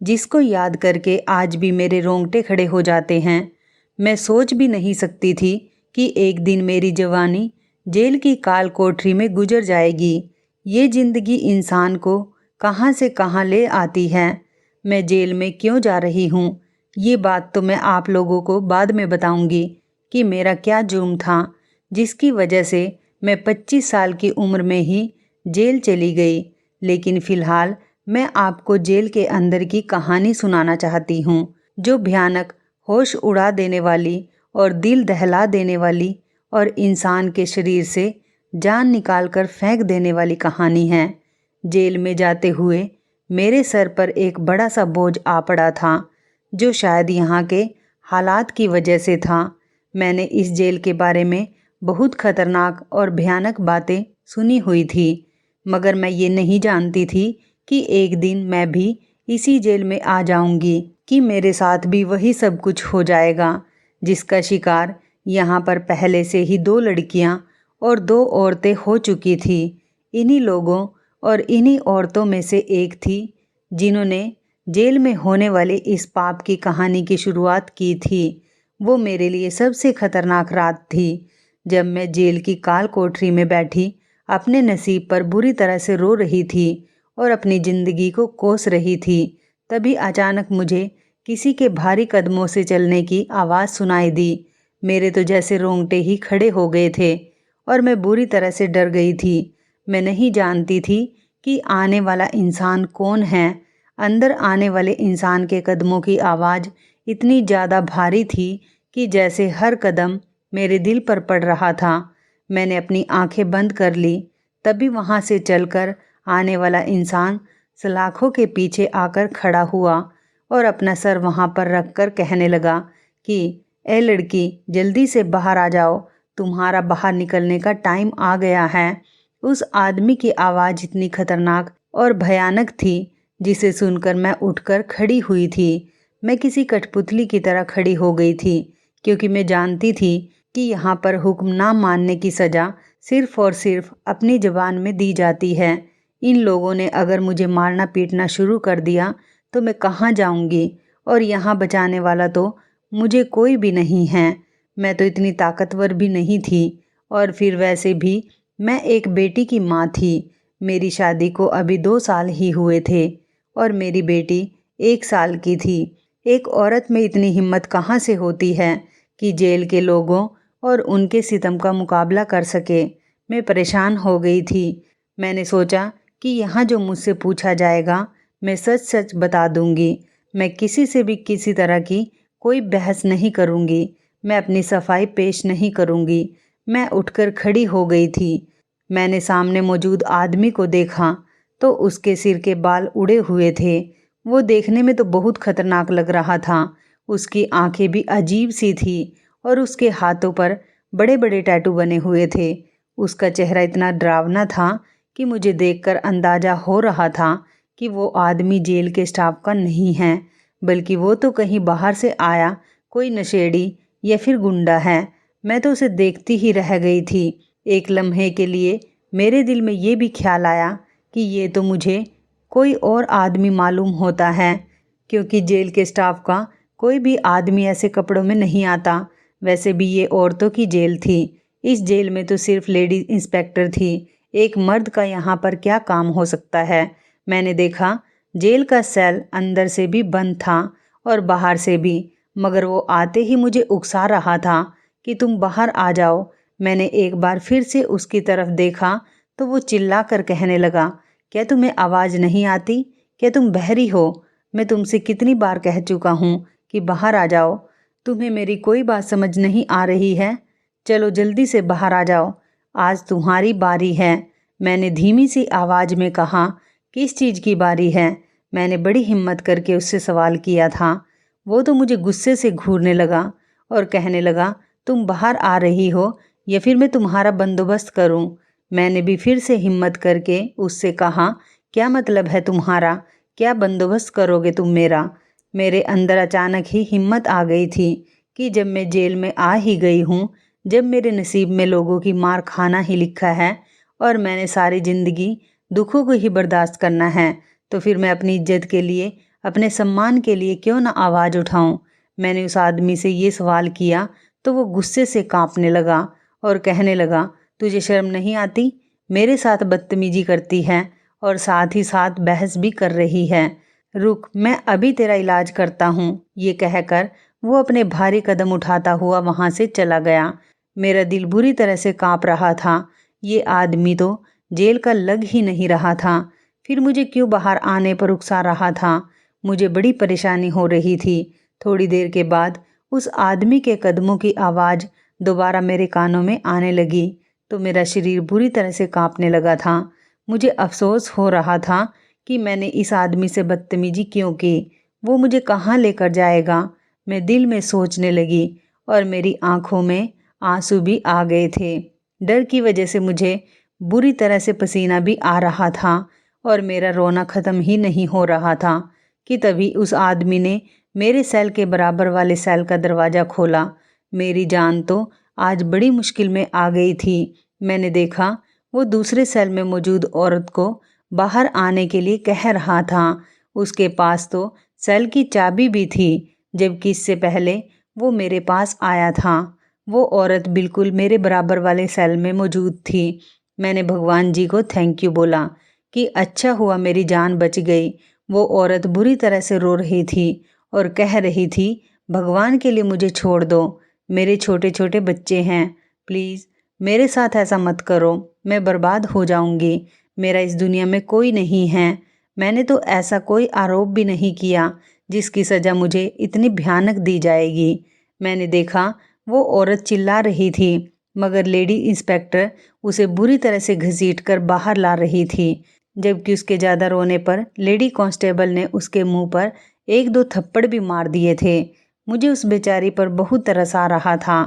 जिसको याद करके आज भी मेरे रोंगटे खड़े हो जाते हैं। मैं सोच भी नहीं सकती थी कि एक दिन मेरी जवानी जेल की काल कोठरी में गुजर जाएगी। ये ज़िंदगी इंसान को कहाँ से कहाँ ले आती है। मैं जेल में क्यों जा रही हूँ, ये बात तो मैं आप लोगों को बाद में बताऊंगी कि मेरा क्या जुर्म था जिसकी वजह से मैं 25 साल की उम्र में ही जेल चली गई। लेकिन फ़िलहाल मैं आपको जेल के अंदर की कहानी सुनाना चाहती हूँ, जो भयानक, होश उड़ा देने वाली और दिल दहला देने वाली और इंसान के शरीर से जान निकाल कर फेंक देने वाली कहानी है। जेल में जाते हुए मेरे सर पर एक बड़ा सा बोझ आ पड़ा था, जो शायद यहाँ के हालात की वजह से था। मैंने इस जेल के बारे में बहुत खतरनाक और भयानक बातें सुनी हुई थी, मगर मैं ये नहीं जानती थी कि एक दिन मैं भी इसी जेल में आ जाऊंगी, कि मेरे साथ भी वही सब कुछ हो जाएगा जिसका शिकार यहाँ पर पहले से ही 2 लड़कियाँ और 2 औरतें हो चुकी थी। इन्हीं लोगों और इन्हीं औरतों में से एक थी जिन्होंने जेल में होने वाले इस पाप की कहानी की शुरुआत की थी। वो मेरे लिए सबसे खतरनाक रात थी, जब मैं जेल की काल कोठरी में बैठी अपने नसीब पर बुरी तरह से रो रही थी और अपनी ज़िंदगी को कोस रही थी। तभी अचानक मुझे किसी के भारी कदमों से चलने की आवाज़ सुनाई दी। मेरे तो जैसे रोंगटे ही खड़े हो गए थे और मैं बुरी तरह से डर गई थी। मैं नहीं जानती थी कि आने वाला इंसान कौन है। अंदर आने वाले इंसान के कदमों की आवाज़ इतनी ज़्यादा भारी थी कि जैसे हर कदम मेरे दिल पर पड़ रहा था। मैंने अपनी आंखें बंद कर ली। तभी वहाँ से चलकर आने वाला इंसान सलाखों के पीछे आकर खड़ा हुआ और अपना सर वहाँ पर रख कर कहने लगा कि ए लड़की, जल्दी से बाहर आ जाओ, तुम्हारा बाहर निकलने का टाइम आ गया है। उस आदमी की आवाज़ इतनी खतरनाक और भयानक थी, जिसे सुनकर मैं उठकर खड़ी हुई थी। मैं किसी कठपुतली की तरह खड़ी हो गई थी, क्योंकि मैं जानती थी कि यहाँ पर हुक्म ना मानने की सज़ा सिर्फ़ और सिर्फ अपनी ज़बान में दी जाती है। इन लोगों ने अगर मुझे मारना पीटना शुरू कर दिया तो मैं कहाँ जाऊँगी, और यहाँ बचाने वाला तो मुझे कोई भी नहीं है। मैं तो इतनी ताकतवर भी नहीं थी, और फिर वैसे भी मैं एक बेटी की माँ थी। मेरी शादी को अभी 2 साल ही हुए थे और मेरी बेटी 1 साल की थी। एक औरत में इतनी हिम्मत कहाँ से होती है कि जेल के लोगों और उनके सितम का मुकाबला कर सके। मैं परेशान हो गई थी। मैंने सोचा कि यहाँ जो मुझसे पूछा जाएगा मैं सच सच बता दूंगी। मैं किसी से भी किसी तरह की कोई बहस नहीं करूंगी। मैं अपनी सफाई पेश नहीं करूंगी। मैं उठकर खड़ी हो गई थी। मैंने सामने मौजूद आदमी को देखा तो उसके सिर के बाल उड़े हुए थे। वो देखने में तो बहुत खतरनाक लग रहा था। उसकी आंखें भी अजीब सी थी और उसके हाथों पर बड़े बड़े टैटू बने हुए थे। उसका चेहरा इतना डरावना था कि मुझे देखकर अंदाज़ा हो रहा था कि वो आदमी जेल के स्टाफ का नहीं है, बल्कि वो तो कहीं बाहर से आया कोई नशेड़ी या फिर गुंडा है। मैं तो उसे देखती ही रह गई थी। एक लम्हे के लिए मेरे दिल में ये भी ख्याल आया कि ये तो मुझे कोई और आदमी मालूम होता है, क्योंकि जेल के स्टाफ का कोई भी आदमी ऐसे कपड़ों में नहीं आता। वैसे भी ये औरतों की जेल थी। इस जेल में तो सिर्फ लेडी इंस्पेक्टर थी। एक मर्द का यहाँ पर क्या काम हो सकता है। मैंने देखा जेल का सेल अंदर से भी बंद था और बाहर से भी, मगर वो आते ही मुझे उकसा रहा था कि तुम बाहर आ जाओ। मैंने एक बार फिर से उसकी तरफ देखा तो वो चिल्ला कर कहने लगा, क्या तुम्हें आवाज़ नहीं आती? क्या तुम बहरी हो? मैं तुमसे कितनी बार कह चुका हूँ कि बाहर आ जाओ। तुम्हें मेरी कोई बात समझ नहीं आ रही है? चलो जल्दी से बाहर आ जाओ, आज तुम्हारी बारी है। मैंने धीमी सी आवाज़ में कहा। किस चीज़ की बारी है? मैंने बड़ी हिम्मत करके उससे सवाल किया था। वो तो मुझे गुस्से से घूरने लगा और कहने लगा, तुम बाहर आ रही हो या फिर मैं तुम्हारा बंदोबस्त करूं? मैंने भी फिर से हिम्मत करके उससे कहा, क्या मतलब है तुम्हारा? क्या बंदोबस्त करोगे तुम मेरा? मेरे अंदर अचानक ही हिम्मत आ गई थी कि जब मैं जेल में आ ही गई हूँ, जब मेरे नसीब में लोगों की मार खाना ही लिखा है और मैंने सारी ज़िंदगी दुखों को ही बर्दाश्त करना है, तो फिर मैं अपनी इज्जत के लिए अपने सम्मान के लिए क्यों ना आवाज़ उठाऊं। मैंने उस आदमी से ये सवाल किया तो वो गुस्से से कांपने लगा और कहने लगा, तुझे शर्म नहीं आती? मेरे साथ बदतमीजी करती है और साथ ही साथ बहस भी कर रही है। रुक, मैं अभी तेरा इलाज करता हूँ। ये कहकर वो अपने भारी कदम उठाता हुआ वहाँ से चला गया। मेरा दिल बुरी तरह से कांप रहा था। ये आदमी तो जेल का लग ही नहीं रहा था, फिर मुझे क्यों बाहर आने पर उकसा रहा था। मुझे बड़ी परेशानी हो रही थी। थोड़ी देर के बाद उस आदमी के कदमों की आवाज़ दोबारा मेरे कानों में आने लगी तो मेरा शरीर बुरी तरह से कांपने लगा था। मुझे अफसोस हो रहा था कि मैंने इस आदमी से बदतमीजी क्यों की। वो मुझे कहाँ लेकर जाएगा, मैं दिल में सोचने लगी और मेरी आंखों में आंसू भी आ गए थे। डर की वजह से मुझे बुरी तरह से पसीना भी आ रहा था और मेरा रोना ख़त्म ही नहीं हो रहा था कि तभी उस आदमी ने मेरे सेल के बराबर वाले सेल का दरवाज़ा खोला। मेरी जान तो आज बड़ी मुश्किल में आ गई थी। मैंने देखा वो दूसरे सेल में मौजूद औरत को बाहर आने के लिए कह रहा था। उसके पास तो सेल की चाबी भी थी, जबकि इससे पहले वो मेरे पास आया था। वो औरत बिल्कुल मेरे बराबर वाले सेल में मौजूद थी। मैंने भगवान जी को थैंक यू बोला कि अच्छा हुआ मेरी जान बच गई। वो औरत बुरी तरह से रो रही थी और कह रही थी, भगवान के लिए मुझे छोड़ दो, मेरे छोटे छोटे बच्चे हैं, प्लीज़ मेरे साथ ऐसा मत करो, मैं बर्बाद हो जाऊंगी, मेरा इस दुनिया में कोई नहीं है। मैंने तो ऐसा कोई आरोप भी नहीं किया जिसकी सज़ा मुझे इतनी भयानक दी जाएगी। मैंने देखा वो औरत चिल्ला रही थी, मगर लेडी इंस्पेक्टर उसे बुरी तरह से घसीट कर बाहर ला रही थी, जबकि उसके ज़्यादा रोने पर लेडी कांस्टेबल ने उसके मुंह पर एक दो थप्पड़ भी मार दिए थे। मुझे उस बेचारी पर बहुत तरस आ रहा था।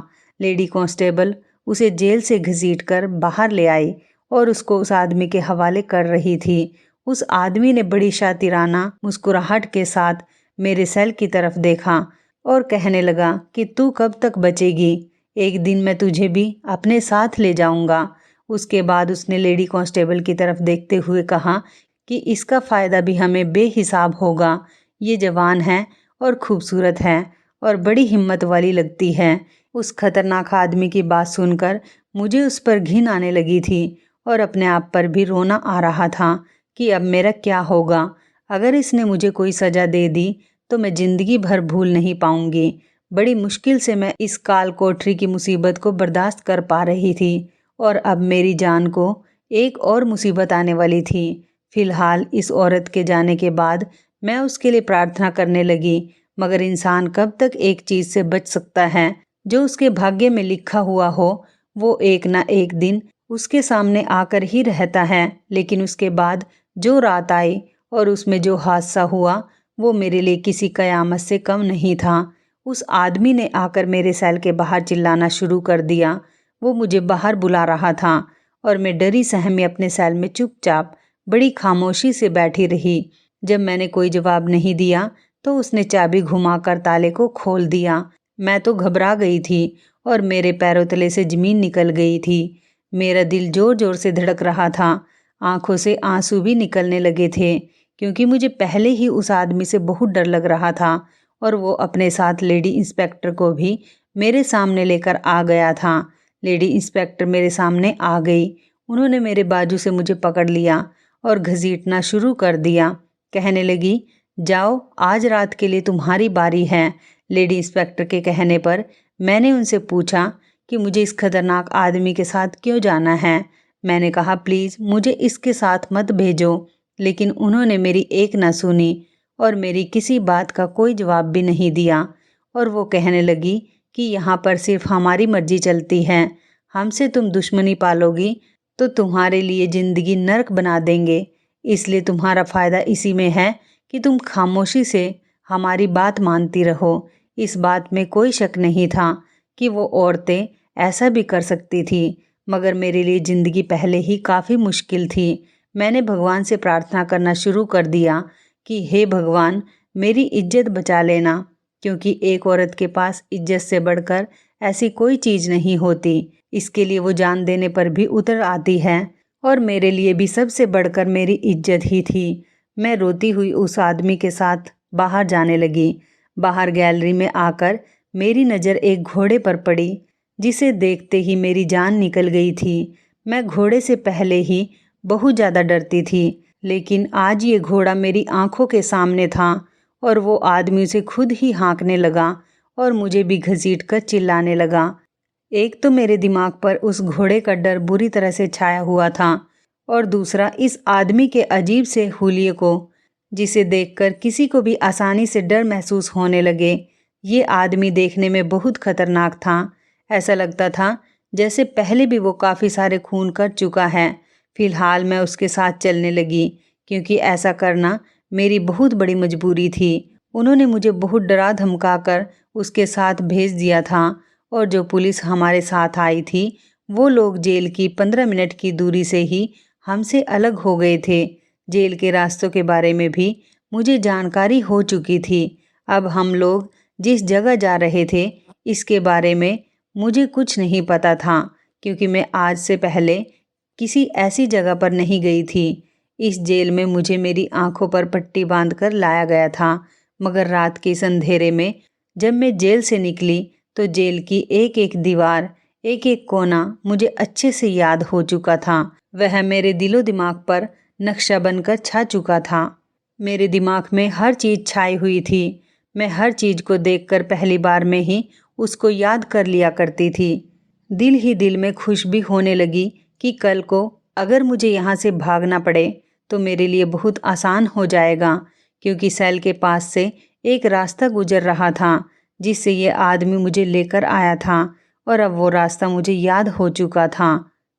लेडी कांस्टेबल उसे जेल से घसीट कर बाहर ले आई और उसको उस आदमी के हवाले कर रही थी। उस आदमी ने बड़ी शातिराना मुस्कुराहट के साथ मेरे सेल की तरफ देखा और कहने लगा कि तू कब तक बचेगी, एक दिन मैं तुझे भी अपने साथ ले जाऊंगा। उसके बाद उसने लेडी कांस्टेबल की तरफ देखते हुए कहा कि इसका फ़ायदा भी हमें बेहिसाब होगा। ये जवान है और खूबसूरत है और बड़ी हिम्मत वाली लगती है। उस खतरनाक आदमी की बात सुनकर मुझे उस पर घिन आने लगी थी और अपने आप पर भी रोना आ रहा था कि अब मेरा क्या होगा। अगर इसने मुझे कोई सज़ा दे दी तो मैं ज़िंदगी भर भूल नहीं पाऊंगी। बड़ी मुश्किल से मैं इस काल कोठरी की मुसीबत को बर्दाश्त कर पा रही थी और अब मेरी जान को एक और मुसीबत आने वाली थी। फिलहाल इस औरत के जाने के बाद मैं उसके लिए प्रार्थना करने लगी, मगर इंसान कब तक एक चीज़ से बच सकता है? जो उसके भाग्य में लिखा हुआ हो वो एक ना एक दिन उसके सामने आकर ही रहता है। लेकिन उसके बाद जो रात आई और उसमें जो हादसा हुआ वो मेरे लिए किसी कयामत से कम नहीं था। उस आदमी ने आकर मेरे सेल के बाहर चिल्लाना शुरू कर दिया। वो मुझे बाहर बुला रहा था और मैं डरी सहमी अपने सेल में चुपचाप बड़ी खामोशी से बैठी रही। जब मैंने कोई जवाब नहीं दिया तो उसने चाबी घुमाकर ताले को खोल दिया। मैं तो घबरा गई थी और मेरे पैरों तले से ज़मीन निकल गई थी। मेरा दिल ज़ोर ज़ोर से धड़क रहा था। आंखों से आंसू भी निकलने लगे थे क्योंकि मुझे पहले ही उस आदमी से बहुत डर लग रहा था और वो अपने साथ लेडी इंस्पेक्टर को भी मेरे सामने लेकर आ गया था। लेडी इंस्पेक्टर मेरे सामने आ गई। उन्होंने मेरे बाजू से मुझे पकड़ लिया और घसीटना शुरू कर दिया। कहने लगी, जाओ, आज रात के लिए तुम्हारी बारी है। लेडी इंस्पेक्टर के कहने पर मैंने उनसे पूछा कि मुझे इस खतरनाक आदमी के साथ क्यों जाना है। मैंने कहा, प्लीज़ मुझे इसके साथ मत भेजो, लेकिन उन्होंने मेरी एक ना सुनी और मेरी किसी बात का कोई जवाब भी नहीं दिया। और वो कहने लगी कि यहाँ पर सिर्फ हमारी मर्जी चलती है, हमसे तुम दुश्मनी पालोगी तो तुम्हारे लिए ज़िंदगी नर्क बना देंगे। इसलिए तुम्हारा फ़ायदा इसी में है कि तुम खामोशी से हमारी बात मानती रहो। इस बात में कोई शक नहीं था कि वो औरतें ऐसा भी कर सकती थी, मगर मेरे लिए ज़िंदगी पहले ही काफ़ी मुश्किल थी। मैंने भगवान से प्रार्थना करना शुरू कर दिया कि हे भगवान, मेरी इज्जत बचा लेना, क्योंकि एक औरत के पास इज्जत से बढ़कर ऐसी कोई चीज़ नहीं होती। इसके लिए वो जान देने पर भी उतर आती है और मेरे लिए भी सबसे बढ़कर मेरी इज्जत ही थी। मैं रोती हुई उस आदमी के साथ बाहर जाने लगी। बाहर गैलरी में आकर मेरी नज़र एक घोड़े पर पड़ी, जिसे देखते ही मेरी जान निकल गई थी। मैं घोड़े से पहले ही बहुत ज़्यादा डरती थी, लेकिन आज ये घोड़ा मेरी आंखों के सामने था और वो आदमी उसे खुद ही हाँकने लगा और मुझे भी घसीट कर चिल्लाने लगा। एक तो मेरे दिमाग पर उस घोड़े का डर बुरी तरह से छाया हुआ था और दूसरा इस आदमी के अजीब से हुलिये को, जिसे देखकर किसी को भी आसानी से डर महसूस होने लगे। ये आदमी देखने में बहुत खतरनाक था। ऐसा लगता था जैसे पहले भी वो काफ़ी सारे खून कर चुका है। फिलहाल मैं उसके साथ चलने लगी, क्योंकि ऐसा करना मेरी बहुत बड़ी मजबूरी थी। उन्होंने मुझे बहुत डरा धमका कर उसके साथ भेज दिया था और जो पुलिस हमारे साथ आई थी वो लोग जेल की 15 मिनट की दूरी से ही हमसे अलग हो गए थे। जेल के रास्तों के बारे में भी मुझे जानकारी हो चुकी थी। अब हम लोग जिस जगह जा रहे थे इसके बारे में मुझे कुछ नहीं पता था, क्योंकि मैं आज से पहले किसी ऐसी जगह पर नहीं गई थी। इस जेल में मुझे मेरी आंखों पर पट्टी बांधकर लाया गया था, मगर रात के इस अंधेरे में जब मैं जेल से निकली तो जेल की एक एक दीवार, एक एक कोना मुझे अच्छे से याद हो चुका था। वह मेरे दिलो दिमाग पर नक्शा बनकर छा चुका था। मेरे दिमाग में हर चीज़ छाई हुई थी। मैं हर चीज़ को देखकर पहली बार में ही उसको याद कर लिया करती थी। दिल ही दिल में खुश भी होने लगी कि कल को अगर मुझे यहाँ से भागना पड़े तो मेरे लिए बहुत आसान हो जाएगा, क्योंकि सेल के पास से एक रास्ता गुजर रहा था जिससे ये आदमी मुझे लेकर आया था और अब वो रास्ता मुझे याद हो चुका था।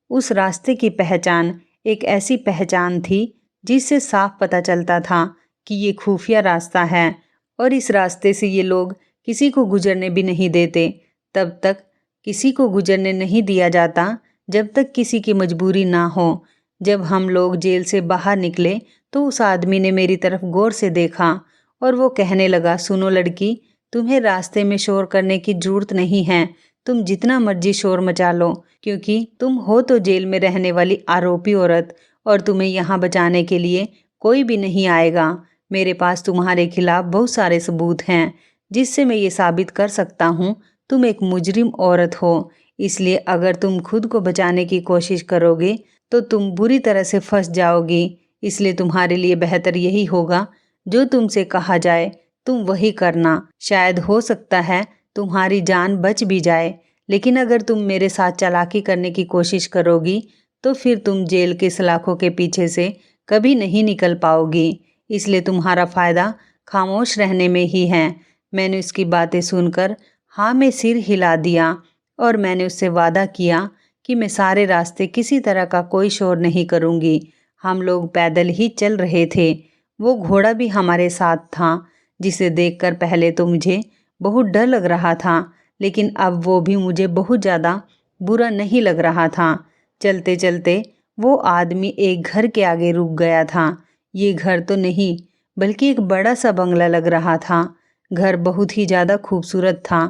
उस रास्ते की पहचान एक ऐसी पहचान थी जिससे साफ पता चलता था कि ये खुफिया रास्ता है और इस रास्ते से ये लोग किसी को गुजरने भी नहीं देते। तब तक किसी को गुजरने नहीं दिया जाता जब तक किसी की मजबूरी ना हो। जब हम लोग जेल से बाहर निकले तो उस आदमी ने मेरी तरफ गौर से देखा और वो कहने लगा, सुनो लड़की, तुम्हें रास्ते में शोर करने की जरूरत नहीं है। तुम जितना मर्जी शोर मचा लो, क्योंकि तुम हो तो जेल में रहने वाली आरोपी औरत और तुम्हें यहाँ बचाने के लिए कोई भी नहीं आएगा। मेरे पास तुम्हारे खिलाफ बहुत सारे सबूत हैं जिससे मैं ये साबित कर सकता हूँ तुम एक मुजरिम औरत हो। इसलिए अगर तुम खुद को बचाने की कोशिश करोगे तो तुम बुरी तरह से फंस जाओगी। इसलिए तुम्हारे लिए बेहतर यही होगा जो तुमसे कहा जाए तुम वही करना। शायद हो सकता है तुम्हारी जान बच भी जाए, लेकिन अगर तुम मेरे साथ चालाकी करने की कोशिश करोगी तो फिर तुम जेल के सलाखों के पीछे से कभी नहीं निकल पाओगी। इसलिए तुम्हारा फ़ायदा खामोश रहने में ही है। मैंने उसकी बातें सुनकर हाँ में सिर हिला दिया और मैंने उससे वादा किया कि मैं सारे रास्ते किसी तरह का कोई शोर नहीं करूँगी। हम लोग पैदल ही चल रहे थे। वो घोड़ा भी हमारे साथ था, जिसे देखकर पहले तो मुझे बहुत डर लग रहा था, लेकिन अब वो भी मुझे बहुत ज़्यादा बुरा नहीं लग रहा था। चलते चलते वो आदमी एक घर के आगे रुक गया था। ये घर तो नहीं बल्कि एक बड़ा सा बंगला लग रहा था। घर बहुत ही ज़्यादा खूबसूरत था,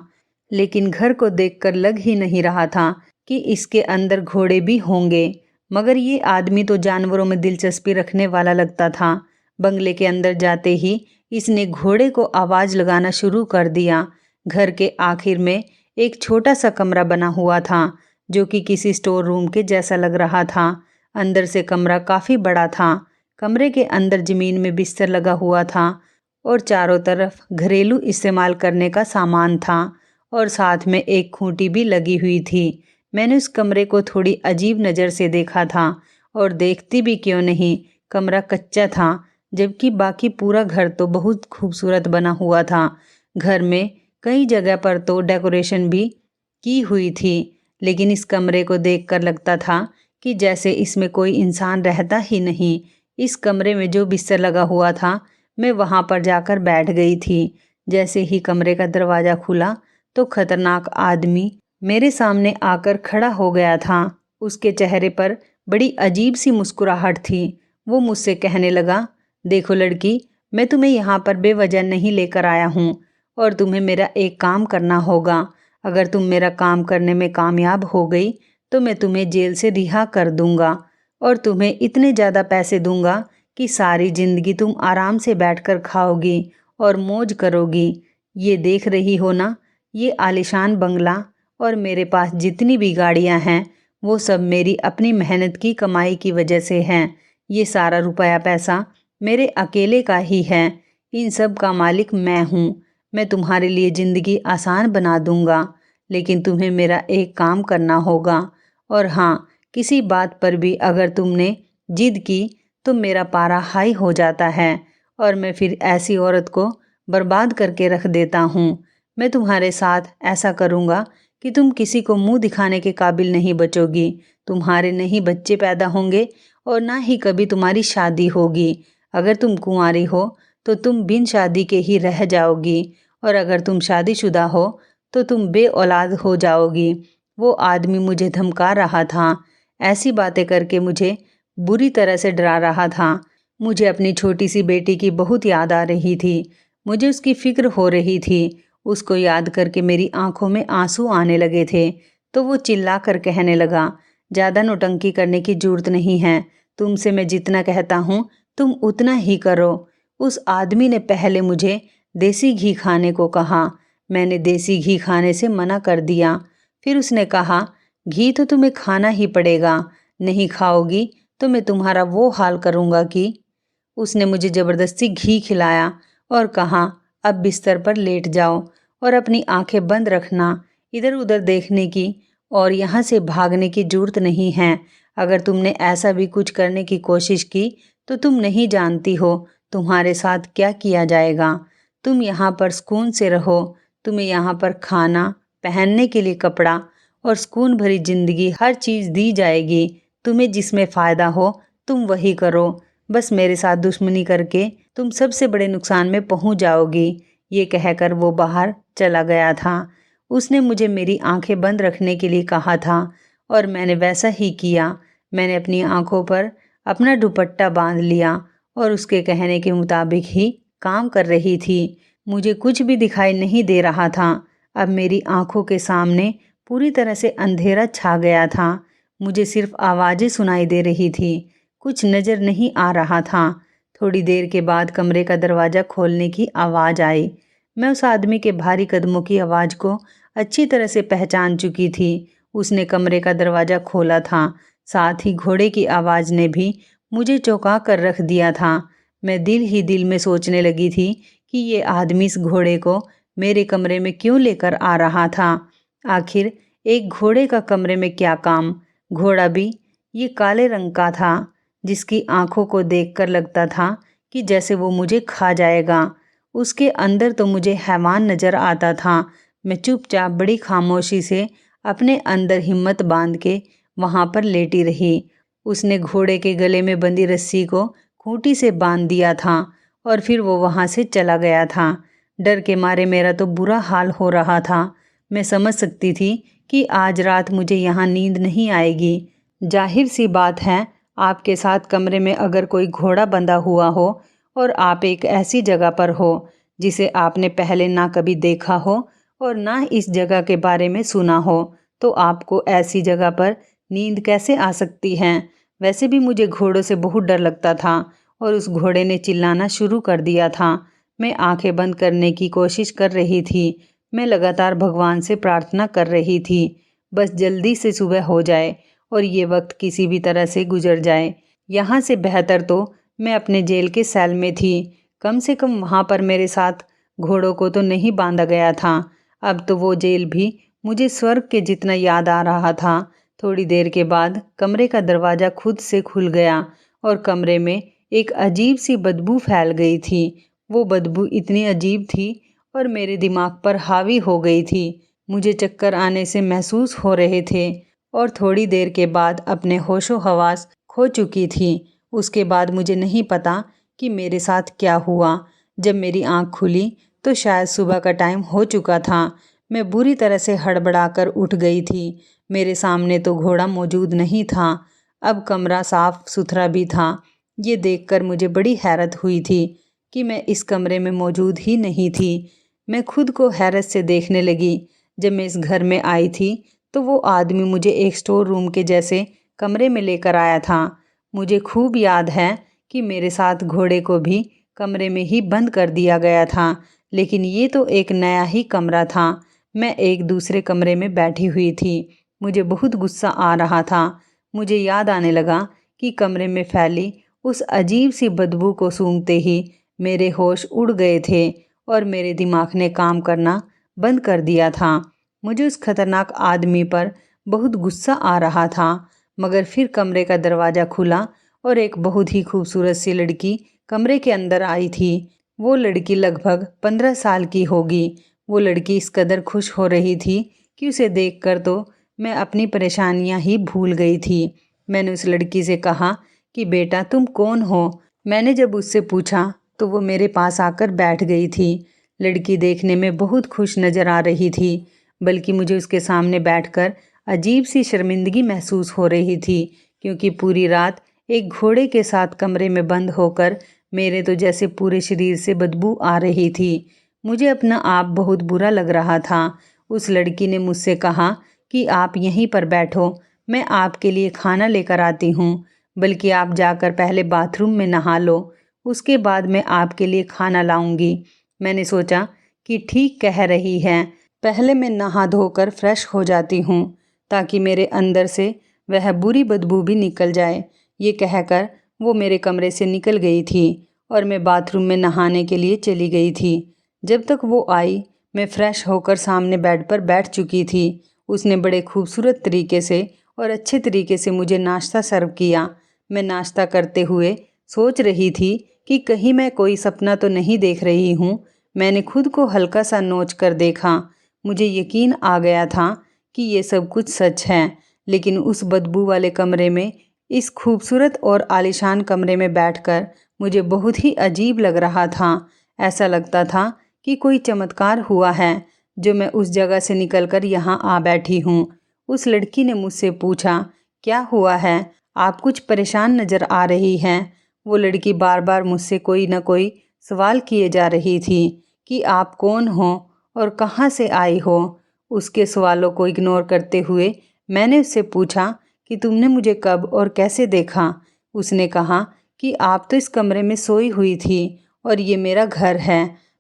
लेकिन घर को देखकर लग ही नहीं रहा था कि इसके अंदर घोड़े भी होंगे। मगर ये आदमी तो जानवरों में दिलचस्पी रखने वाला लगता था। बंगले के अंदर जाते ही इसने घोड़े को आवाज़ लगाना शुरू कर दिया। घर के आखिर में एक छोटा सा कमरा बना हुआ था, जो कि किसी स्टोर रूम के जैसा लग रहा था। अंदर से कमरा काफ़ी बड़ा था। कमरे के अंदर ज़मीन में बिस्तर लगा हुआ था और चारों तरफ घरेलू इस्तेमाल करने का सामान था और साथ में एक खूंटी भी लगी हुई थी। मैंने उस कमरे को थोड़ी अजीब नज़र से देखा था और देखती भी क्यों नहीं, कमरा कच्चा था, जबकि बाकी पूरा घर तो बहुत खूबसूरत बना हुआ था। घर में कई जगह पर तो डेकोरेशन भी की हुई थी, लेकिन इस कमरे को देखकर लगता था कि जैसे इसमें कोई इंसान रहता ही नहीं। इस कमरे में जो बिस्तर लगा हुआ था, मैं वहाँ पर जाकर बैठ गई थी। जैसे ही कमरे का दरवाज़ा खुला तो खतरनाक आदमी मेरे सामने आकर खड़ा हो गया था। उसके चेहरे पर बड़ी अजीब सी मुस्कुराहट थी। वो मुझसे कहने लगा, देखो लड़की, मैं तुम्हें यहाँ पर बेवजह नहीं लेकर आया हूँ और तुम्हें मेरा एक काम करना होगा। अगर तुम मेरा काम करने में कामयाब हो गई तो मैं तुम्हें जेल से रिहा कर दूँगा और तुम्हें इतने ज़्यादा पैसे दूँगा कि सारी ज़िंदगी तुम आराम से बैठकर खाओगी और मौज करोगी। ये देख रही हो ना, ये आलीशान बंगला और मेरे पास जितनी भी गाड़ियाँ हैं वो सब मेरी अपनी मेहनत की कमाई की वजह से हैं। ये सारा रुपया पैसा मेरे अकेले का ही है। इन सब का मालिक मैं हूँ। मैं तुम्हारे लिए ज़िंदगी आसान बना दूँगा, लेकिन तुम्हें मेरा एक काम करना होगा। और हाँ, किसी बात पर भी अगर तुमने जिद की तो मेरा पारा हाई हो जाता है और मैं फिर ऐसी औरत को बर्बाद करके रख देता हूँ। मैं तुम्हारे साथ ऐसा करूँगा कि तुम किसी को मुंह दिखाने के काबिल नहीं बचोगी। तुम्हारे नहीं बच्चे पैदा होंगे और ना ही कभी तुम्हारी शादी होगी। अगर तुम कुंवारी हो तो तुम बिन शादी के ही रह जाओगी, और अगर तुम शादीशुदा हो तो तुम बे औलाद हो जाओगी। वो आदमी मुझे धमका रहा था, ऐसी बातें करके मुझे बुरी तरह से डरा रहा था। मुझे अपनी छोटी सी बेटी की बहुत याद आ रही थी। मुझे उसकी फिक्र हो रही थी। उसको याद करके मेरी आंखों में आंसू आने लगे थे। तो वो चिल्ला कर कहने लगा, ज़्यादा नौटंकी करने की जरूरत नहीं है। तुमसे मैं जितना कहता हूँ तुम उतना ही करो। उस आदमी ने पहले मुझे देसी घी खाने को कहा। मैंने देसी घी खाने से मना कर दिया। फिर उसने कहा, घी तो तुम्हें खाना ही पड़ेगा, नहीं खाओगी तो मैं तुम्हारा वो हाल करूँगा कि। उसने मुझे ज़बरदस्ती घी खिलाया और कहा, अब बिस्तर पर लेट जाओ और अपनी आंखें बंद रखना। इधर उधर देखने की और यहाँ से भागने की जरूरत नहीं है। अगर तुमने ऐसा भी कुछ करने की कोशिश की तो तुम नहीं जानती हो तुम्हारे साथ क्या किया जाएगा। तुम यहाँ पर सुकून से रहो। तुम्हें यहाँ पर खाना, पहनने के लिए कपड़ा और सुकून भरी जिंदगी हर चीज़ दी जाएगी। तुम्हें जिसमें फ़ायदा हो तुम वही करो। बस मेरे साथ दुश्मनी करके तुम सबसे बड़े नुकसान में पहुंच जाओगी। ये कहकर वो बाहर चला गया था। उसने मुझे मेरी आंखें बंद रखने के लिए कहा था और मैंने वैसा ही किया। मैंने अपनी आंखों पर अपना दुपट्टा बांध लिया और उसके कहने के मुताबिक ही काम कर रही थी। मुझे कुछ भी दिखाई नहीं दे रहा था। अब मेरी आंखों के सामने पूरी तरह से अंधेरा छा गया था। मुझे सिर्फ आवाज़ें सुनाई दे रही थी, कुछ नज़र नहीं आ रहा था। थोड़ी देर के बाद कमरे का दरवाज़ा खोलने की आवाज़ आई। मैं उस आदमी के भारी कदमों की आवाज़ को अच्छी तरह से पहचान चुकी थी। उसने कमरे का दरवाज़ा खोला था। साथ ही घोड़े की आवाज़ ने भी मुझे चौंका कर रख दिया था। मैं दिल ही दिल में सोचने लगी थी कि ये आदमी इस घोड़े को मेरे कमरे में क्यों लेकर आ रहा था। आखिर एक घोड़े का कमरे में क्या काम। घोड़ा भी ये काले रंग का था, जिसकी आंखों को देखकर लगता था कि जैसे वो मुझे खा जाएगा। उसके अंदर तो मुझे हैवान नज़र आता था। मैं चुपचाप बड़ी खामोशी से अपने अंदर हिम्मत बांध के वहाँ पर लेटी रही। उसने घोड़े के गले में बंधी रस्सी को खूंटी से बांध दिया था और फिर वो वहाँ से चला गया था। डर के मारे मेरा तो बुरा हाल हो रहा था। मैं समझ सकती थी कि आज रात मुझे यहाँ नींद नहीं आएगी। जाहिर सी बात है, आपके साथ कमरे में अगर कोई घोड़ा बंधा हुआ हो और आप एक ऐसी जगह पर हो जिसे आपने पहले ना कभी देखा हो और ना इस जगह के बारे में सुना हो, तो आपको ऐसी जगह पर नींद कैसे आ सकती है। वैसे भी मुझे घोड़ों से बहुत डर लगता था और उस घोड़े ने चिल्लाना शुरू कर दिया था। मैं आंखें बंद करने की कोशिश कर रही थी। मैं लगातार भगवान से प्रार्थना कर रही थी, बस जल्दी से सुबह हो जाए और ये वक्त किसी भी तरह से गुजर जाए। यहाँ से बेहतर तो मैं अपने जेल के सेल में थी। कम से कम वहाँ पर मेरे साथ घोड़ों को तो नहीं बांधा गया था। अब तो वो जेल भी मुझे स्वर्ग के जितना याद आ रहा था। थोड़ी देर के बाद कमरे का दरवाज़ा खुद से खुल गया और कमरे में एक अजीब सी बदबू फैल गई थी। वो बदबू इतनी अजीब थी और मेरे दिमाग पर हावी हो गई थी। मुझे चक्कर आने से महसूस हो रहे थे और थोड़ी देर के बाद अपने होशो हवास खो चुकी थी। उसके बाद मुझे नहीं पता कि मेरे साथ क्या हुआ। जब मेरी आंख खुली तो शायद सुबह का टाइम हो चुका था। मैं बुरी तरह से हड़बड़ाकर उठ गई थी। मेरे सामने तो घोड़ा मौजूद नहीं था। अब कमरा साफ सुथरा भी था। ये देखकर मुझे बड़ी हैरत हुई थी कि मैं इस कमरे में मौजूद ही नहीं थी। मैं खुद को हैरत से देखने लगी। जब मैं इस घर में आई थी तो वो आदमी मुझे एक स्टोर रूम के जैसे कमरे में लेकर आया था। मुझे खूब याद है कि मेरे साथ घोड़े को भी कमरे में ही बंद कर दिया गया था, लेकिन ये तो एक नया ही कमरा था। मैं एक दूसरे कमरे में बैठी हुई थी। मुझे बहुत गुस्सा आ रहा था। मुझे याद आने लगा कि कमरे में फैली उस अजीब सी बदबू को सूंघते ही मेरे होश उड़ गए थे और मेरे दिमाग ने काम करना बंद कर दिया था। मुझे उस खतरनाक आदमी पर बहुत गुस्सा आ रहा था, मगर फिर कमरे का दरवाज़ा खुला और एक बहुत ही खूबसूरत सी लड़की कमरे के अंदर आई थी। वो लड़की लगभग 15 साल की होगी। वो लड़की इस कदर खुश हो रही थी कि उसे देखकर तो मैं अपनी परेशानियां ही भूल गई थी। मैंने उस लड़की से कहा कि बेटा तुम कौन हो? मैंने जब उससे पूछा तो वो मेरे पास आकर बैठ गई थी। लड़की देखने में बहुत खुश नज़र आ रही थी, बल्कि मुझे उसके सामने बैठकर अजीब सी शर्मिंदगी महसूस हो रही थी, क्योंकि पूरी रात एक घोड़े के साथ कमरे में बंद होकर मेरे तो जैसे पूरे शरीर से बदबू आ रही थी। मुझे अपना आप बहुत बुरा लग रहा था। उस लड़की ने मुझसे कहा कि आप यहीं पर बैठो, मैं आपके लिए खाना लेकर आती हूँ, बल्कि आप जाकर पहले बाथरूम में नहा लो, उसके बाद मैं आपके लिए खाना लाऊंगी। मैंने सोचा कि ठीक कह रही है, पहले मैं नहा धोकर फ्रेश हो जाती हूँ ताकि मेरे अंदर से वह बुरी बदबू भी निकल जाए। ये कहकर वो मेरे कमरे से निकल गई थी और मैं बाथरूम में नहाने के लिए चली गई थी। जब तक वो आई मैं फ्रेश होकर सामने बेड पर बैठ चुकी थी। उसने बड़े खूबसूरत तरीके से और अच्छे तरीके से मुझे नाश्ता सर्व किया। मैं नाश्ता करते हुए सोच रही थी कि कहीं मैं कोई सपना तो नहीं देख रही हूँ। मैंने खुद को हल्का सा नोच कर देखा। मुझे यकीन आ गया था कि ये सब कुछ सच है, लेकिन उस बदबू वाले कमरे में, इस खूबसूरत और आलीशान कमरे में बैठकर मुझे बहुत ही अजीब लग रहा था। ऐसा लगता था कि कोई चमत्कार हुआ है जो मैं उस जगह से निकलकर यहाँ आ बैठी हूँ। उस लड़की ने मुझसे पूछा, क्या हुआ है? आप कुछ परेशान नज़र आ रही हैं। वो लड़की बार बार मुझसे कोई न कोई सवाल किए जा रही थी कि आप कौन हो और कहाँ से आई हो। उसके सवालों को इग्नोर करते हुए मैंने उससे पूछा कि तुमने मुझे कब और कैसे देखा? उसने कहा कि आप तो इस कमरे में सोई हुई थी और ये मेरा घर है।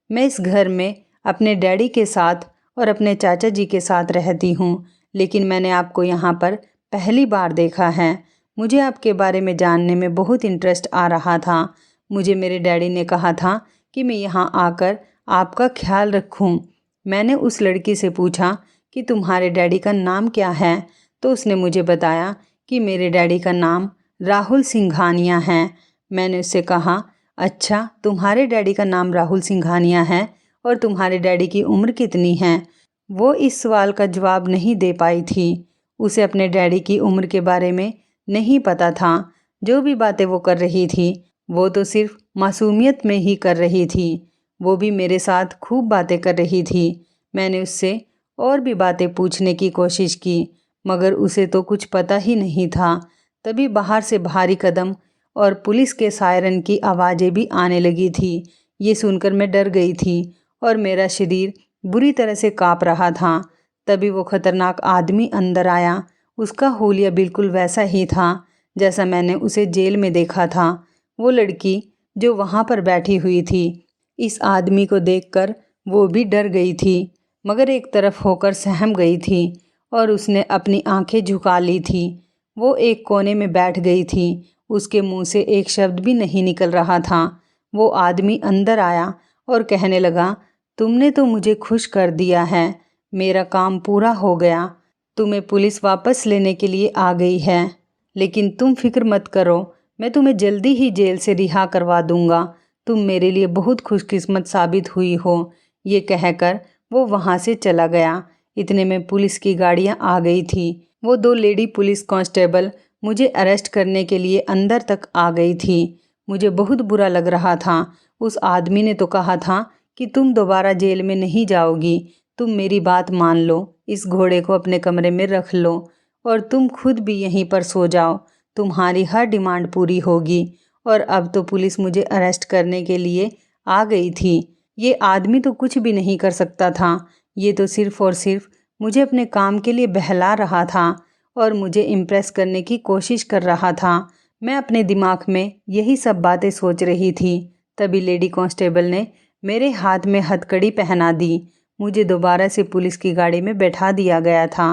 मैं इस घर में अपने डैडी के साथ और अपने चाचा जी के साथ रहती हूँ, लेकिन मैंने आपको यहाँ पर पहली बार देखा है। मुझे आपके बारे में जानने में बहुत इंटरेस्ट आ रहा था। मुझे मेरे डैडी ने कहा था कि मैं यहाँ आकर आपका ख्याल रखूँ। मैंने उस लड़की से पूछा कि तुम्हारे डैडी का नाम क्या है? तो उसने मुझे बताया कि मेरे डैडी का नाम राहुल सिंघानिया है। मैंने उससे कहा, अच्छा तुम्हारे डैडी का नाम राहुल सिंघानिया है और तुम्हारे डैडी की उम्र कितनी है? वो इस सवाल का जवाब नहीं दे पाई थी। उसे अपने डैडी की उम्र के बारे में नहीं पता था। जो भी बातें वो कर रही थी वो तो सिर्फ मासूमियत में ही कर रही थी। वो भी मेरे साथ खूब बातें कर रही थी। मैंने उससे और भी बातें पूछने की कोशिश की, मगर उसे तो कुछ पता ही नहीं था। तभी बाहर से भारी कदम और पुलिस के सायरन की आवाज़ें भी आने लगी थी। ये सुनकर मैं डर गई थी और मेरा शरीर बुरी तरह से काँप रहा था। तभी वो खतरनाक आदमी अंदर आया। उसका हुलिया बिल्कुल वैसा ही था जैसा मैंने उसे जेल में देखा था। वो लड़की जो वहाँ पर बैठी हुई थी, इस आदमी को देखकर वो भी डर गई थी, मगर एक तरफ होकर सहम गई थी और उसने अपनी आंखें झुका ली थी। वो एक कोने में बैठ गई थी। उसके मुंह से एक शब्द भी नहीं निकल रहा था। वो आदमी अंदर आया और कहने लगा, तुमने तो मुझे खुश कर दिया है, मेरा काम पूरा हो गया। तुम्हें पुलिस वापस लेने के लिए आ गई है, लेकिन तुम फिक्र मत करो, मैं तुम्हें जल्दी ही जेल से रिहा करवा दूंगा। तुम मेरे लिए बहुत खुशकिस्मत साबित हुई हो। ये कहकर वो वहाँ से चला गया। इतने में पुलिस की गाड़ियाँ आ गई थी। वो 2 लेडी पुलिस कांस्टेबल मुझे अरेस्ट करने के लिए अंदर तक आ गई थी। मुझे बहुत बुरा लग रहा था। उस आदमी ने तो कहा था कि तुम दोबारा जेल में नहीं जाओगी, तुम मेरी बात मान लो, इस घोड़े को अपने कमरे में रख लो और तुम खुद भी यहीं पर सो जाओ, तुम्हारी हर डिमांड पूरी होगी। और अब तो पुलिस मुझे अरेस्ट करने के लिए आ गई थी। ये आदमी तो कुछ भी नहीं कर सकता था। ये तो सिर्फ़ और सिर्फ मुझे अपने काम के लिए बहला रहा था और मुझे इम्प्रेस करने की कोशिश कर रहा था। मैं अपने दिमाग में यही सब बातें सोच रही थी। तभी लेडी कांस्टेबल ने मेरे हाथ में हथकड़ी पहना दी। मुझे दोबारा से पुलिस की गाड़ी में बैठा दिया गया था।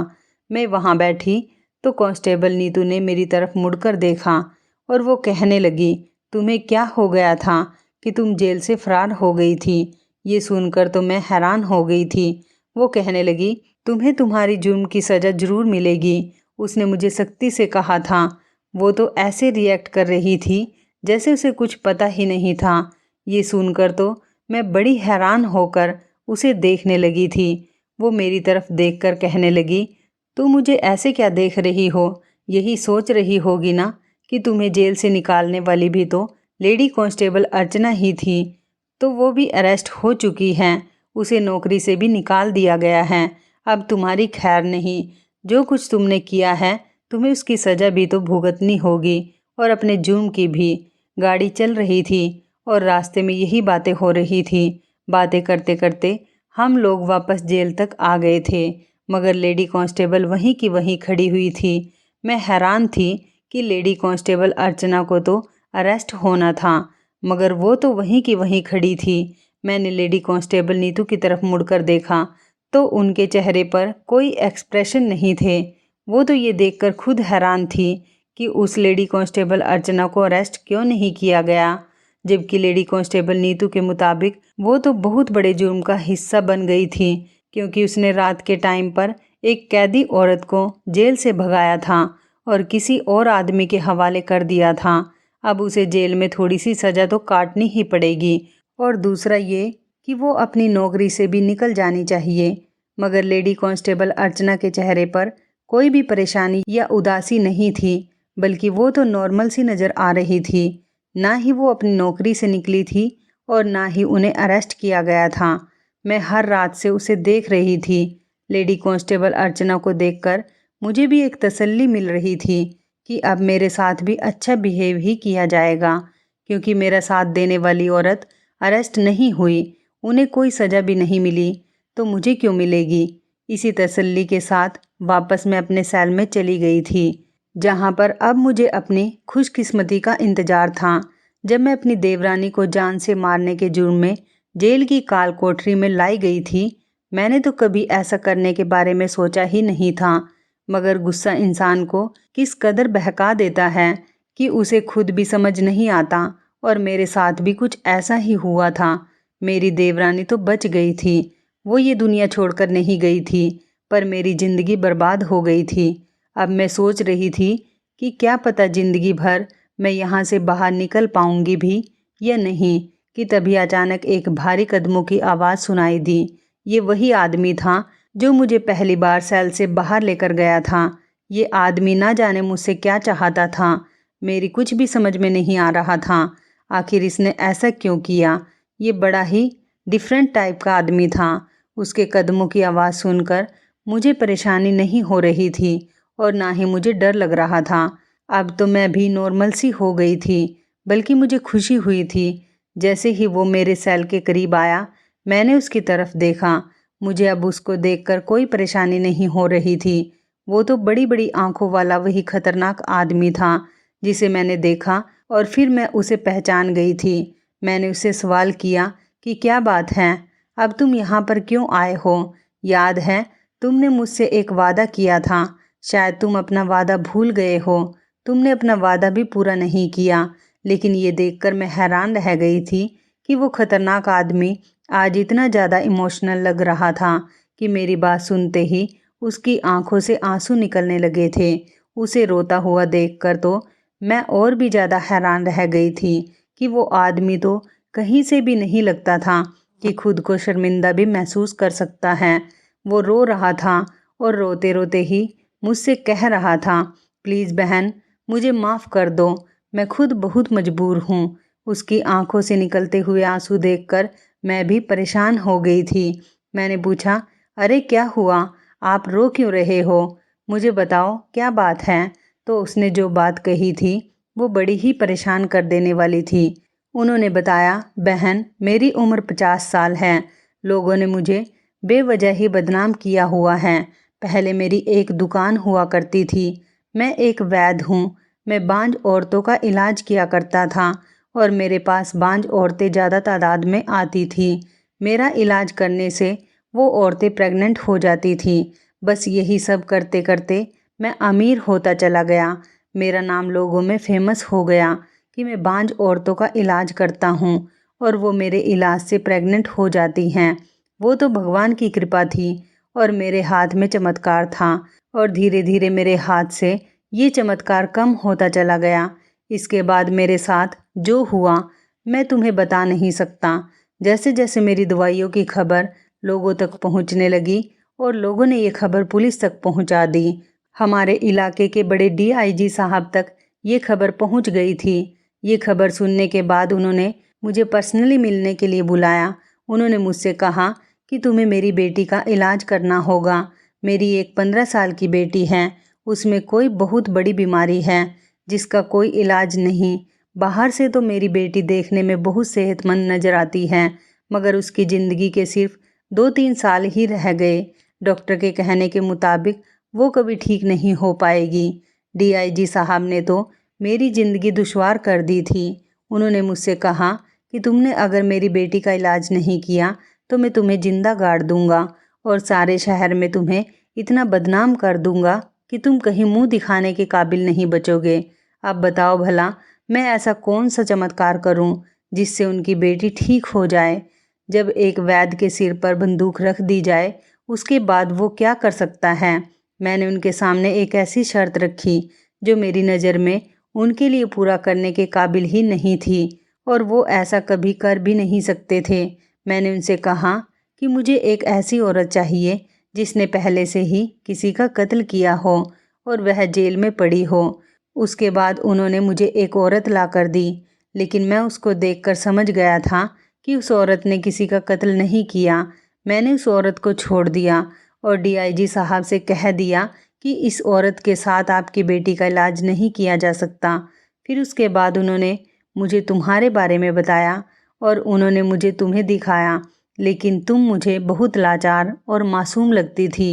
मैं वहाँ बैठी तो कांस्टेबल नीतू ने मेरी तरफ मुड़कर देखा और वो कहने लगी, तुम्हें क्या हो गया था कि तुम जेल से फरार हो गई थी? ये सुनकर तो मैं हैरान हो गई थी। वो कहने लगी, तुम्हें तुम्हारी जुर्म की सज़ा ज़रूर मिलेगी। उसने मुझे सख्ती से कहा था। वो तो ऐसे रिएक्ट कर रही थी जैसे उसे कुछ पता ही नहीं था। ये सुनकर तो मैं बड़ी हैरान होकर उसे देखने लगी थी। वो मेरी तरफ देखकर कहने लगी, तुम मुझे ऐसे क्या देख रही हो? यही सोच रही होगी ना कि तुम्हें जेल से निकालने वाली भी तो लेडी कांस्टेबल अर्चना ही थी। तो वो भी अरेस्ट हो चुकी हैं। उसे नौकरी से भी निकाल दिया गया है। अब तुम्हारी खैर नहीं। जो कुछ तुमने किया है तुम्हें उसकी सज़ा भी तो भुगतनी होगी, और अपने जुर्म की भी। गाड़ी चल रही थी और रास्ते में यही बातें हो रही थी। बातें करते करते हम लोग वापस जेल तक आ गए थे, मगर लेडी कांस्टेबल वहीं की वहीं खड़ी हुई थी। मैं हैरान थी कि लेडी कांस्टेबल अर्चना को तो अरेस्ट होना था, मगर वो तो वहीं की वहीं खड़ी थी। मैंने लेडी कांस्टेबल नीतू की तरफ मुड़कर देखा तो उनके चेहरे पर कोई एक्सप्रेशन नहीं थे। वो तो ये देखकर खुद हैरान थी कि उस लेडी कांस्टेबल अर्चना को अरेस्ट क्यों नहीं किया गया, जबकि लेडी कांस्टेबल नीतू के मुताबिक वो तो बहुत बड़े जुर्म का हिस्सा बन गई थी, क्योंकि उसने रात के टाइम पर एक कैदी औरत को जेल से भगाया था और किसी और आदमी के हवाले कर दिया था। अब उसे जेल में थोड़ी सी सज़ा तो काटनी ही पड़ेगी, और दूसरा ये कि वो अपनी नौकरी से भी निकल जानी चाहिए। मगर लेडी कांस्टेबल अर्चना के चेहरे पर कोई भी परेशानी या उदासी नहीं थी, बल्कि वो तो नॉर्मल सी नज़र आ रही थी। ना ही वो अपनी नौकरी से निकली थी और ना ही उन्हें अरेस्ट किया गया था। मैं हर रात से उसे देख रही थी। लेडी कांस्टेबल अर्चना को देखकर मुझे भी एक तसल्ली मिल रही थी कि अब मेरे साथ भी अच्छा बिहेव ही किया जाएगा, क्योंकि मेरा साथ देने वाली औरत अरेस्ट नहीं हुई, उन्हें कोई सज़ा भी नहीं मिली, तो मुझे क्यों मिलेगी। इसी तसल्ली के साथ वापस मैं अपने सेल में चली गई थी, जहाँ पर अब मुझे अपनी खुशकिस्मती का इंतज़ार था। जब मैं अपनी देवरानी को जान से मारने के जुर्म में जेल की काल कोठरी में लाई गई थी, मैंने तो कभी ऐसा करने के बारे में सोचा ही नहीं था, मगर गुस्सा इंसान को किस कदर बहका देता है कि उसे खुद भी समझ नहीं आता। और मेरे साथ भी कुछ ऐसा ही हुआ था। मेरी देवरानी तो बच गई थी, वो ये दुनिया छोड़कर नहीं गई थी, पर मेरी ज़िंदगी बर्बाद हो गई थी। अब मैं सोच रही थी कि क्या पता ज़िंदगी भर मैं यहाँ से बाहर निकल पाऊँगी भी या नहीं, कि तभी अचानक एक भारी कदमों की आवाज़ सुनाई दी। ये वही आदमी था जो मुझे पहली बार सेल से बाहर लेकर गया था। ये आदमी ना जाने मुझसे क्या चाहता था, मेरी कुछ भी समझ में नहीं आ रहा था। आखिर इसने ऐसा क्यों किया। ये बड़ा ही डिफरेंट टाइप का आदमी था। उसके कदमों की आवाज़ सुनकर मुझे परेशानी नहीं हो रही थी और ना ही मुझे डर लग रहा था। अब तो मैं भी नॉर्मल सी हो गई थी, बल्कि मुझे खुशी हुई थी। जैसे ही वो मेरे सेल के करीब आया, मैंने उसकी तरफ देखा। मुझे अब उसको देखकर कोई परेशानी नहीं हो रही थी। वो तो बड़ी बड़ी आंखों वाला वही खतरनाक आदमी था जिसे मैंने देखा, और फिर मैं उसे पहचान गई थी। मैंने उससे सवाल किया कि क्या बात है, अब तुम यहाँ पर क्यों आए हो? याद है तुमने मुझसे एक वादा किया था, शायद तुम अपना वादा भूल गए हो। तुमने अपना वादा भी पूरा नहीं किया। लेकिन ये देखकर मैं हैरान रह गई थी कि वो खतरनाक आदमी आज इतना ज़्यादा इमोशनल लग रहा था कि मेरी बात सुनते ही उसकी आंखों से आंसू निकलने लगे थे। उसे रोता हुआ देखकर तो मैं और भी ज़्यादा हैरान रह गई थी कि वो आदमी तो कहीं से भी नहीं लगता था कि खुद को शर्मिंदा भी महसूस कर सकता है। वो रो रहा था और रोते रोते ही मुझसे कह रहा था, प्लीज़ बहन, मुझे माफ़ कर दो, मैं खुद बहुत मजबूर हूँ। उसकी आंखों से निकलते हुए आंसू देखकर मैं भी परेशान हो गई थी। मैंने पूछा, अरे क्या हुआ, आप रो क्यों रहे हो? मुझे बताओ क्या बात है। तो उसने जो बात कही थी वो बड़ी ही परेशान कर देने वाली थी। उन्होंने बताया, बहन, मेरी उम्र 50 साल है। लोगों ने मुझे बेवजह ही बदनाम किया हुआ है। पहले मेरी एक दुकान हुआ करती थी। मैं एक वैद्य हूँ। मैं बांझ औरतों का इलाज किया करता था और मेरे पास बांझ औरतें ज़्यादा तादाद में आती थी। मेरा इलाज करने से वो औरतें प्रेग्नेंट हो जाती थी। बस यही सब करते करते मैं अमीर होता चला गया। मेरा नाम लोगों में फेमस हो गया कि मैं बांझ औरतों का इलाज करता हूँ और वो मेरे इलाज से प्रेग्नेंट हो जाती हैं। वो तो भगवान की कृपा थी और मेरे हाथ में चमत्कार था और धीरे धीरे मेरे हाथ से ये चमत्कार कम होता चला गया। इसके बाद मेरे साथ जो हुआ मैं तुम्हें बता नहीं सकता। जैसे जैसे मेरी दवाइयों की खबर लोगों तक पहुंचने लगी और लोगों ने ये खबर पुलिस तक पहुंचा दी। हमारे इलाके के बड़े डीआईजी साहब तक ये खबर पहुंच गई थी। ये खबर सुनने के बाद उन्होंने मुझे पर्सनली मिलने के लिए बुलाया। उन्होंने मुझसे कहा कि तुम्हें मेरी बेटी का इलाज करना होगा। मेरी एक 15 साल की बेटी है, उसमें कोई बहुत बड़ी बीमारी है जिसका कोई इलाज नहीं। बाहर से तो मेरी बेटी देखने में बहुत सेहतमंद नज़र आती है, मगर उसकी ज़िंदगी के सिर्फ 2-3 साल ही रह गए। डॉक्टर के कहने के मुताबिक वो कभी ठीक नहीं हो पाएगी। डीआईजी साहब ने तो मेरी ज़िंदगी दुश्वार कर दी थी। उन्होंने मुझसे कहा कि तुमने अगर मेरी बेटी का इलाज नहीं किया तो मैं तुम्हें जिंदा गाड़ दूंगा और सारे शहर में तुम्हें इतना बदनाम कर दूंगा कि तुम कहीं मुंह दिखाने के काबिल नहीं बचोगे। अब बताओ भला मैं ऐसा कौन सा चमत्कार करूं जिससे उनकी बेटी ठीक हो जाए। जब एक वैद्य के सिर पर बंदूक रख दी जाए उसके बाद वो क्या कर सकता है। मैंने उनके सामने एक ऐसी शर्त रखी जो मेरी नज़र में उनके लिए पूरा करने के काबिल ही नहीं थी और वो ऐसा कभी कर भी नहीं सकते थे। मैंने उनसे कहा कि मुझे एक ऐसी औरत चाहिए जिसने पहले से ही किसी का कत्ल किया हो और वह जेल में पड़ी हो। उसके बाद उन्होंने मुझे एक औरत ला कर दी, लेकिन मैं उसको देखकर समझ गया था कि उस औरत ने किसी का कत्ल नहीं किया। मैंने उस औरत को छोड़ दिया और डीआईजी साहब से कह दिया कि इस औरत के साथ आपकी बेटी का इलाज नहीं किया जा सकता। फिर उसके बाद उन्होंने मुझे तुम्हारे बारे में बताया और उन्होंने मुझे तुम्हें दिखाया, लेकिन तुम मुझे बहुत लाचार और मासूम लगती थी।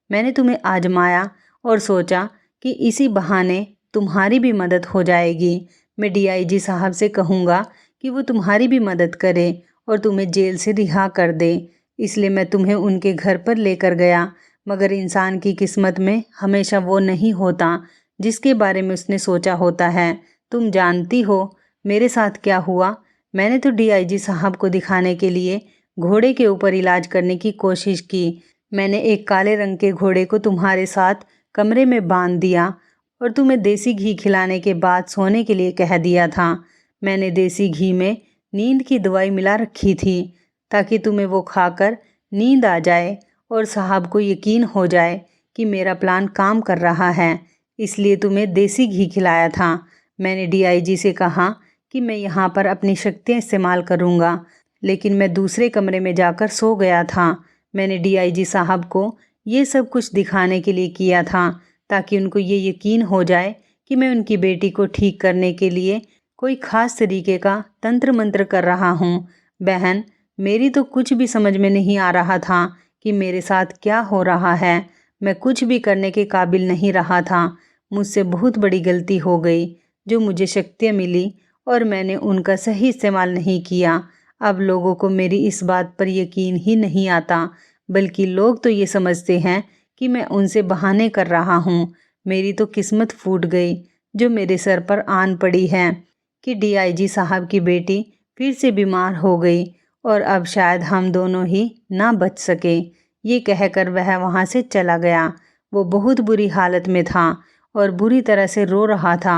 मैंने तुम्हें आजमाया और सोचा कि इसी बहाने तुम्हारी भी मदद हो जाएगी। मैं डीआईजी साहब से कहूँगा कि वो तुम्हारी भी मदद करे और तुम्हें जेल से रिहा कर दे। इसलिए मैं तुम्हें उनके घर पर लेकर गया, मगर इंसान की किस्मत में हमेशा वो नहीं होता जिसके बारे में उसने सोचा होता है। तुम जानती हो मेरे साथ क्या हुआ। मैंने तो डीआईजी साहब को दिखाने के लिए घोड़े के ऊपर इलाज करने की कोशिश की। मैंने एक काले रंग के घोड़े को तुम्हारे साथ कमरे में बांध दिया और तुम्हें देसी घी खिलाने के बाद सोने के लिए कह दिया था। मैंने देसी घी में नींद की दवाई मिला रखी थी ताकि तुम्हें वो खाकर नींद आ जाए और साहब को यकीन हो जाए कि मेरा प्लान काम कर रहा है। इसलिए तुम्हें देसी घी खिलाया था। मैंने डीआईजी से कहा कि मैं यहाँ पर अपनी शक्तियाँ इस्तेमाल करूँगा, लेकिन मैं दूसरे कमरे में जाकर सो गया था। मैंने डीआईजी साहब को ये सब कुछ दिखाने के लिए किया था ताकि उनको ये यकीन हो जाए कि मैं उनकी बेटी को ठीक करने के लिए कोई ख़ास तरीके का तंत्र मंत्र कर रहा हूँ। बहन, मेरी तो कुछ भी समझ में नहीं आ रहा था कि मेरे साथ क्या हो रहा है। मैं कुछ भी करने के काबिल नहीं रहा था। मुझसे बहुत बड़ी गलती हो गई। जो मुझे शक्तियाँ मिली और मैंने उनका सही इस्तेमाल नहीं किया। अब लोगों को मेरी इस बात पर यकीन ही नहीं आता, बल्कि लोग तो ये समझते हैं कि मैं उनसे बहाने कर रहा हूँ। मेरी तो किस्मत फूट गई जो मेरे सर पर आन पड़ी है कि डीआईजी साहब की बेटी फिर से बीमार हो गई और अब शायद हम दोनों ही ना बच सके। ये कहकर वह वहाँ से चला गया। वो बहुत बुरी हालत में था और बुरी तरह से रो रहा था।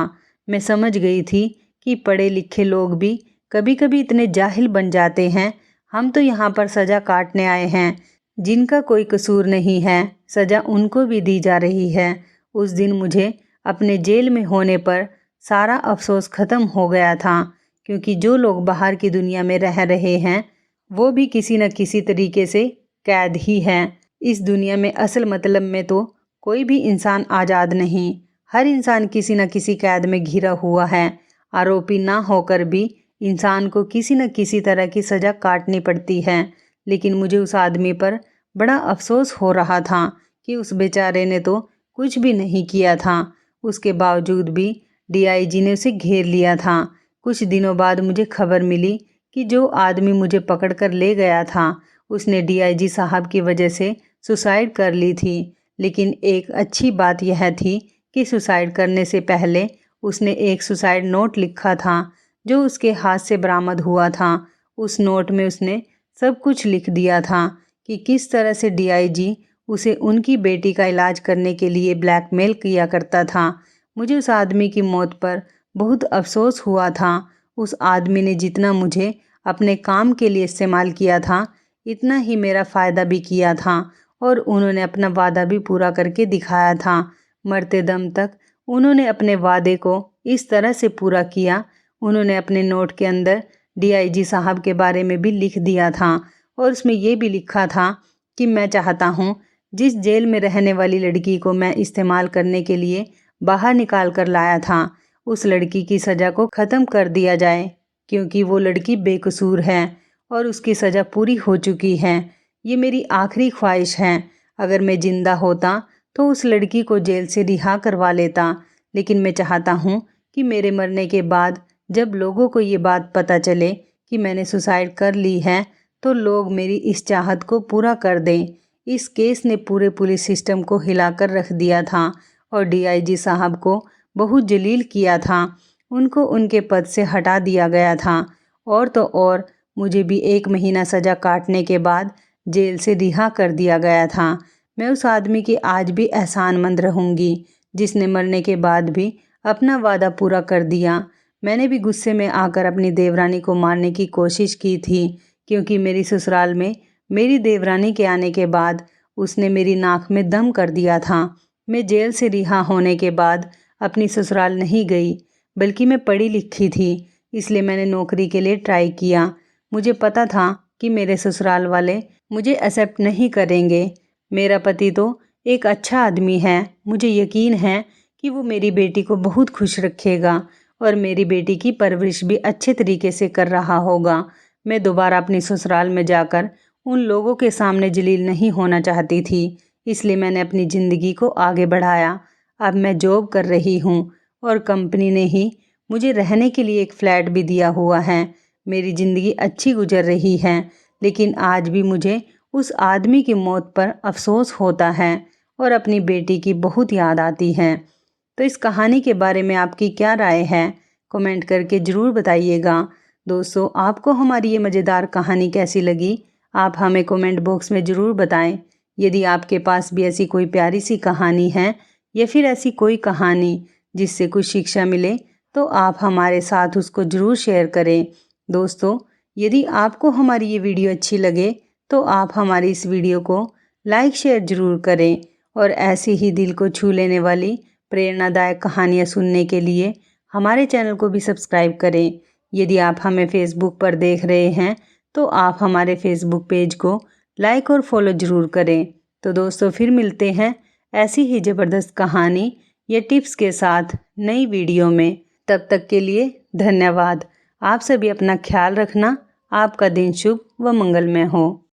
मैं समझ गई थी कि पढ़े लिखे लोग भी कभी कभी इतने जाहिल बन जाते हैं। हम तो यहाँ पर सज़ा काटने आए हैं, जिनका कोई कसूर नहीं है सज़ा उनको भी दी जा रही है। उस दिन मुझे अपने जेल में होने पर सारा अफसोस ख़त्म हो गया था, क्योंकि जो लोग बाहर की दुनिया में रह रहे हैं वो भी किसी न किसी तरीके से कैद ही हैं। इस दुनिया में असल मतलब में तो कोई भी इंसान आज़ाद नहीं, हर इंसान किसी न किसी कैद में घिरा हुआ है। आरोपी ना होकर भी इंसान को किसी न किसी तरह की सज़ा काटनी पड़ती है। लेकिन मुझे उस आदमी पर बड़ा अफसोस हो रहा था कि उस बेचारे ने तो कुछ भी नहीं किया था। उसके बावजूद भी डीआईजी ने उसे घेर लिया था। कुछ दिनों बाद मुझे खबर मिली कि जो आदमी मुझे पकड़कर ले गया था उसने डीआईजी साहब की वजह से सुसाइड कर ली थी। लेकिन एक अच्छी बात यह थी कि सुसाइड करने से पहले उसने एक सुसाइड नोट लिखा था जो उसके हाथ से बरामद हुआ था। उस नोट में उसने सब कुछ लिख दिया था कि किस तरह से डीआईजी उसे उनकी बेटी का इलाज करने के लिए ब्लैकमेल किया करता था। मुझे उस आदमी की मौत पर बहुत अफसोस हुआ था। उस आदमी ने जितना मुझे अपने काम के लिए इस्तेमाल किया था इतना ही मेरा फ़ायदा भी किया था और उन्होंने अपना वादा भी पूरा करके दिखाया था। मरते दम तक उन्होंने अपने वादे को इस तरह से पूरा किया। उन्होंने अपने नोट के अंदर डीआईजी साहब के बारे में भी लिख दिया था और उसमें ये भी लिखा था कि मैं चाहता हूँ जिस जेल में रहने वाली लड़की को मैं इस्तेमाल करने के लिए बाहर निकाल कर लाया था उस लड़की की सज़ा को ख़त्म कर दिया जाए, क्योंकि वो लड़की बेकसूर है और उसकी सज़ा पूरी हो चुकी है। ये मेरी आखिरी ख्वाहिश है। अगर मैं ज़िंदा होता तो उस लड़की को जेल से रिहा करवा लेता, लेकिन मैं चाहता हूँ कि मेरे मरने के बाद जब लोगों को ये बात पता चले कि मैंने सुसाइड कर ली है तो लोग मेरी इस चाहत को पूरा कर दें। इस केस ने पूरे पुलिस सिस्टम को हिलाकर रख दिया था और डीआईजी साहब को बहुत जलील किया था। उनको उनके पद से हटा दिया गया था और तो और मुझे भी 1 महीना सज़ा काटने के बाद जेल से रिहा कर दिया गया था। मैं उस आदमी की आज भी एहसानमंद रहूँगी जिसने मरने के बाद भी अपना वादा पूरा कर दिया। मैंने भी गुस्से में आकर अपनी देवरानी को मारने की कोशिश की थी, क्योंकि मेरी ससुराल में मेरी देवरानी के आने के बाद उसने मेरी नाक में दम कर दिया था। मैं जेल से रिहा होने के बाद अपनी ससुराल नहीं गई, बल्कि मैं पढ़ी लिखी थी, इसलिए मैंने नौकरी के लिए ट्राई किया। मुझे पता था कि मेरे ससुराल वाले मुझे एक्सेप्ट नहीं करेंगे। मेरा पति तो एक अच्छा आदमी है। मुझे यकीन है कि वो मेरी बेटी को बहुत खुश रखेगा और मेरी बेटी की परवरिश भी अच्छे तरीके से कर रहा होगा। मैं दोबारा अपनी ससुराल में जाकर उन लोगों के सामने जलील नहीं होना चाहती थी, इसलिए मैंने अपनी ज़िंदगी को आगे बढ़ाया। अब मैं जॉब कर रही हूँ और कंपनी ने ही मुझे रहने के लिए एक फ़्लैट भी दिया हुआ है। मेरी ज़िंदगी अच्छी गुजर रही है, लेकिन आज भी मुझे उस आदमी की मौत पर अफसोस होता है और अपनी बेटी की बहुत याद आती है। तो इस कहानी के बारे में आपकी क्या राय है? कमेंट करके ज़रूर बताइएगा। दोस्तों, आपको हमारी ये मज़ेदार कहानी कैसी लगी? आप हमें कमेंट बॉक्स में ज़रूर बताएं। यदि आपके पास भी ऐसी कोई प्यारी सी कहानी है या फिर ऐसी कोई कहानी जिससे कुछ शिक्षा मिले तो आप हमारे साथ उसको ज़रूर शेयर करें। दोस्तों, यदि आपको हमारी ये वीडियो अच्छी लगे तो आप हमारी इस वीडियो को लाइक शेयर ज़रूर करें और ऐसी ही दिल को छू लेने वाली प्रेरणादायक कहानियाँ सुनने के लिए हमारे चैनल को भी सब्सक्राइब करें। यदि आप हमें फेसबुक पर देख रहे हैं तो आप हमारे फेसबुक पेज को लाइक और फॉलो ज़रूर करें। तो दोस्तों, फिर मिलते हैं ऐसी ही ज़बरदस्त कहानी या टिप्स के साथ नई वीडियो में। तब तक के लिए धन्यवाद। आप सभी अपना ख्याल रखना। आपका दिन शुभ व मंगलमय हो।